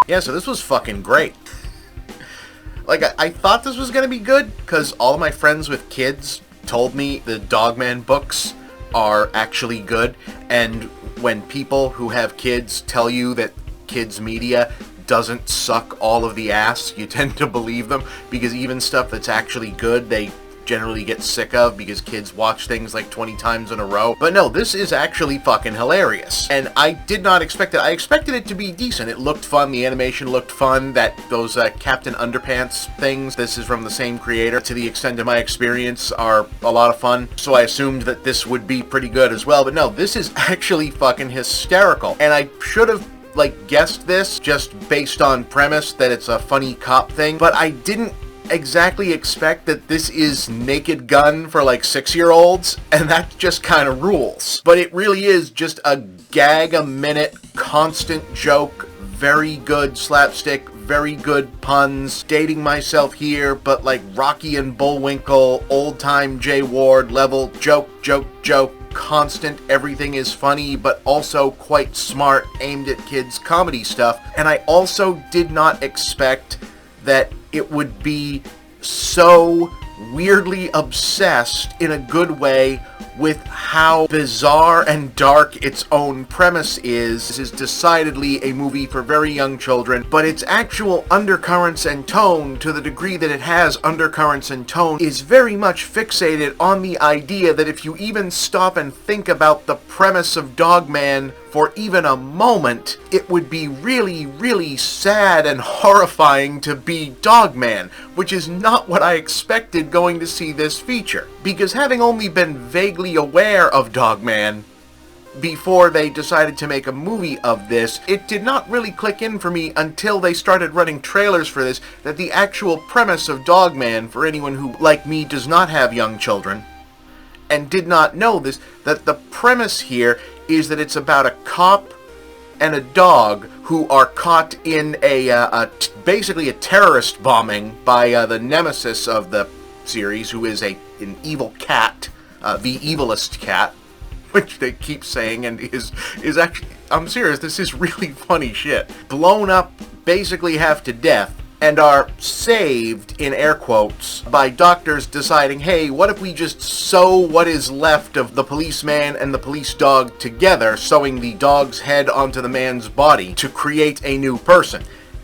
Yeah, so this was fucking great. Like, I thought this was going to be good, because all of my friends with kids told me the Dogman books are actually good, and when people who have kids tell you that kids' media doesn't suck all of the ass, you tend to believe them, because even stuff that's actually good, they generally get sick of because kids watch things like 20 times in a row. But no, this is actually fucking hilarious. And I did not expect it. I expected it to be decent. It looked fun. The animation looked fun. Those Captain Underpants things, this is from the same creator, to the extent of my experience, are a lot of fun. So I assumed that this would be pretty good as well. But no, this is actually fucking hysterical. And I should have guessed this just based on premise that it's a funny cop thing. But I didn't exactly expect that this is Naked Gun for 6-year-olds, and that just kind of rules. But it really is just a gag a minute, constant joke, very good slapstick, very good puns, dating myself here, but like Rocky and Bullwinkle, old-time Jay Ward level, joke, constant, everything is funny, but also quite smart, aimed at kids' comedy stuff. And I also did not expect that it would be so weirdly obsessed in a good way with how bizarre and dark its own premise is. This is decidedly a movie for very young children, but its actual undercurrents and tone, to the degree that it has undercurrents and tone, is very much fixated on the idea that if you even stop and think about the premise of Dogman for even a moment, it would be really, really sad and horrifying to be Dogman, which is not what I expected going to see this feature. Because having only been vaguely aware of Dogman before they decided to make a movie of this, it did not really click in for me until they started running trailers for this, that the actual premise of Dogman, for anyone who, like me, does not have young children, and did not know this, that the premise here is that it's about a cop and a dog who are caught in basically a terrorist bombing by the nemesis of the series, who is an evil cat, the evilest cat, which they keep saying, and is actually, I'm serious, this is really funny shit. Blown up basically half to death, and are saved, in air quotes, by doctors deciding, hey, what if we just sew what is left of the policeman and the police dog together, sewing the dog's head onto the man's body to create a new person.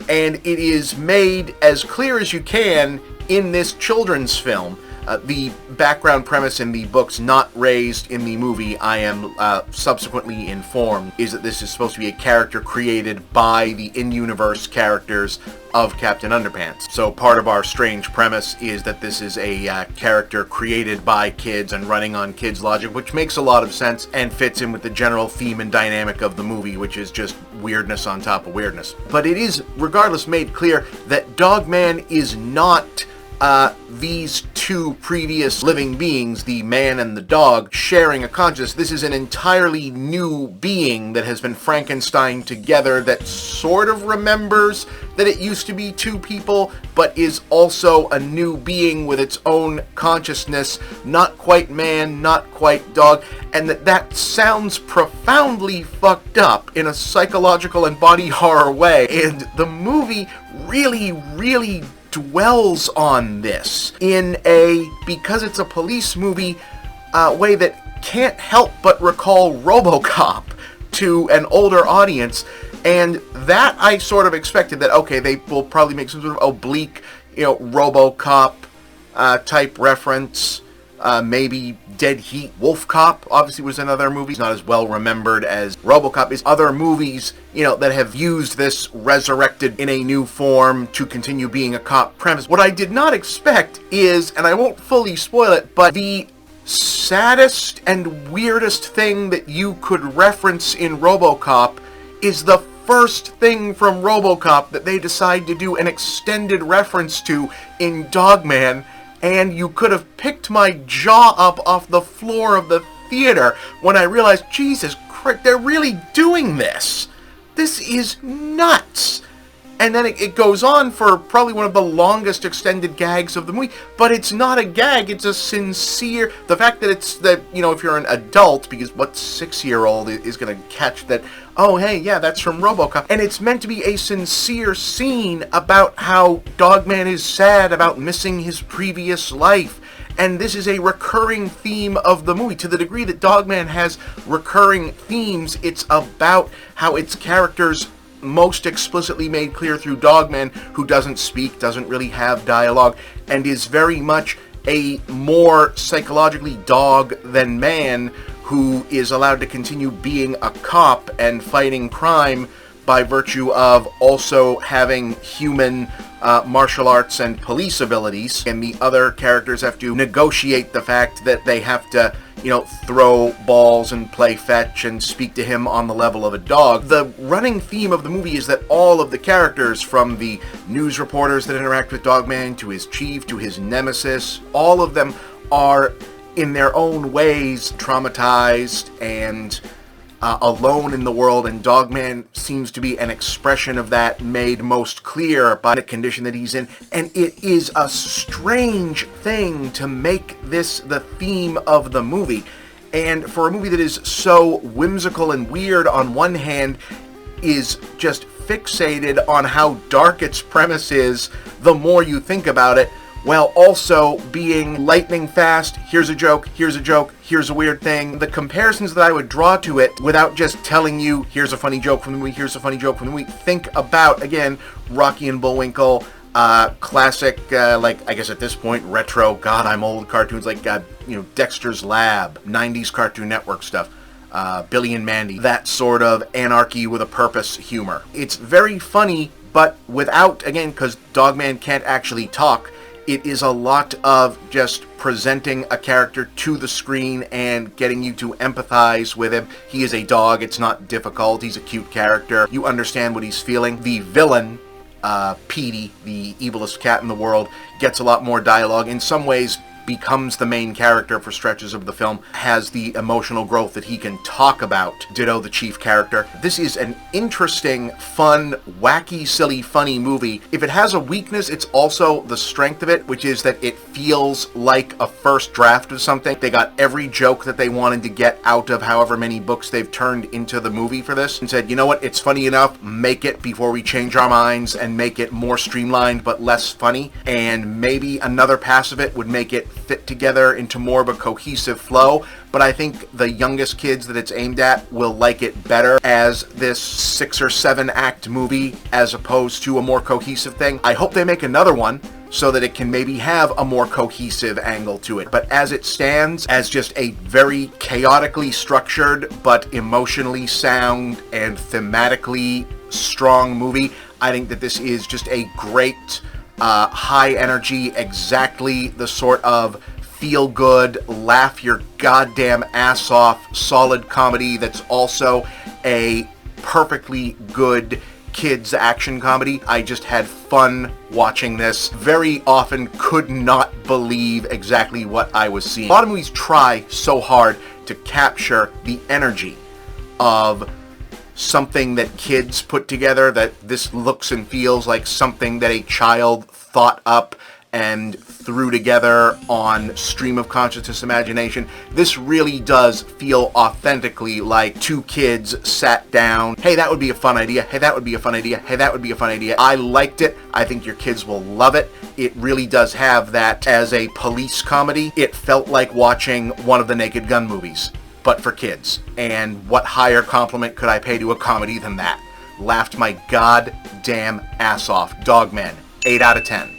And it is made as clear as you can in this children's film. The background premise in the books not raised in the movie, I am subsequently informed, is that this is supposed to be a character created by the in-universe characters of Captain Underpants. So part of our strange premise is that this is a character created by kids and running on kids' logic, which makes a lot of sense and fits in with the general theme and dynamic of the movie, which is just weirdness on top of weirdness. But it is, regardless, made clear that Dogman is not these two previous living beings, the man and the dog, sharing a consciousness. This is an entirely new being that has been Frankensteined together, that sort of remembers that it used to be two people, but is also a new being with its own consciousness, not quite man, not quite dog, and that sounds profoundly fucked up in a psychological and body horror way. And the movie really, really dwells on this in a, because it's a police movie, way that can't help but recall Robocop to an older audience. And that I sort of expected, that okay, they will probably make some sort of oblique, Robocop type reference. Maybe Dead Heat, Wolf Cop obviously was another movie. It's not as well remembered as Robocop is. Other movies, that have used this resurrected in a new form to continue being a cop premise. What I did not expect is, and I won't fully spoil it, but the saddest and weirdest thing that you could reference in Robocop is the first thing from Robocop that they decide to do an extended reference to in Dogman. And you could have picked my jaw up off the floor of the theater when I realized, Jesus Christ, they're really doing this. This is nuts. And then it goes on for probably one of the longest extended gags of the movie. But it's not a gag, it's a sincere... The fact that it's that, you know, if you're an adult, because what 6-year-old is going to catch that, oh, hey, yeah, that's from Robocop. And it's meant to be a sincere scene about how Dogman is sad about missing his previous life. And this is a recurring theme of the movie. To the degree that Dogman has recurring themes, it's about how its characters most explicitly made clear through Dogman, who doesn't speak, doesn't really have dialogue, and is very much a more psychologically dog than man, who is allowed to continue being a cop and fighting crime by virtue of also having human martial arts and police abilities. And the other characters have to negotiate the fact that they have to, you know, throw balls and play fetch and speak to him on the level of a dog. The running theme of the movie is that all of the characters, from the news reporters that interact with Dogman to his chief to his nemesis, all of them are in their own ways traumatized and alone in the world, and Dogman seems to be an expression of that, made most clear by the condition that he's in. And it is a strange thing to make this the theme of the movie. And for a movie that is so whimsical and weird on one hand, is just fixated on how dark its premise is the more you think about it, while also being lightning fast, here's a joke, here's a joke, here's a weird thing. The comparisons that I would draw to it, without just telling you, here's a funny joke from the movie, here's a funny joke from the movie, think about, again, Rocky and Bullwinkle, classic, like, I guess at this point, retro, God, I'm old cartoons, like, you know, Dexter's Lab, 90s Cartoon Network stuff. Billy and Mandy, that sort of anarchy with a purpose humor. It's very funny, but without, again, because Dogman can't actually talk, it is a lot of just presenting a character to the screen and getting you to empathize with him. He is a dog. It's not difficult. He's a cute character. You understand what he's feeling. The villain, Petey, the evilest cat in the world, gets a lot more dialogue. In some ways, becomes the main character for stretches of the film, has the emotional growth that he can talk about. Ditto the chief character. This is an interesting, fun, wacky, silly, funny movie. If it has a weakness, it's also the strength of it, which is that it feels like a first draft of something. They got every joke that they wanted to get out of however many books they've turned into the movie for this, and said, you know what, it's funny enough, make it before we change our minds and make it more streamlined but less funny, and maybe another pass of it would make it fit together into more of a cohesive flow. But I think the youngest kids that it's aimed at will like it better as this 6 or 7 act movie as opposed to a more cohesive thing. I hope they make another one so that it can maybe have a more cohesive angle to it. But as it stands, as just a very chaotically structured but emotionally sound and thematically strong movie, I think that this is just a great high energy, exactly the sort of feel good, laugh your goddamn ass off, solid comedy that's also a perfectly good kids action comedy. I just had fun watching this. Very often could not believe exactly what I was seeing. A lot of movies try so hard to capture the energy of something that kids put together, that this looks and feels like something that a child thought up and threw together on stream of consciousness imagination. This really does feel authentically like two kids sat down. Hey, that would be a fun idea. Hey, that would be a fun idea. Hey, that would be a fun idea. I liked it. I think your kids will love it. It really does have that as a police comedy. It felt like watching one of the Naked Gun movies, but for kids. And what higher compliment could I pay to a comedy than that? Laughed my goddamn ass off. Dogman, 8 out of 10.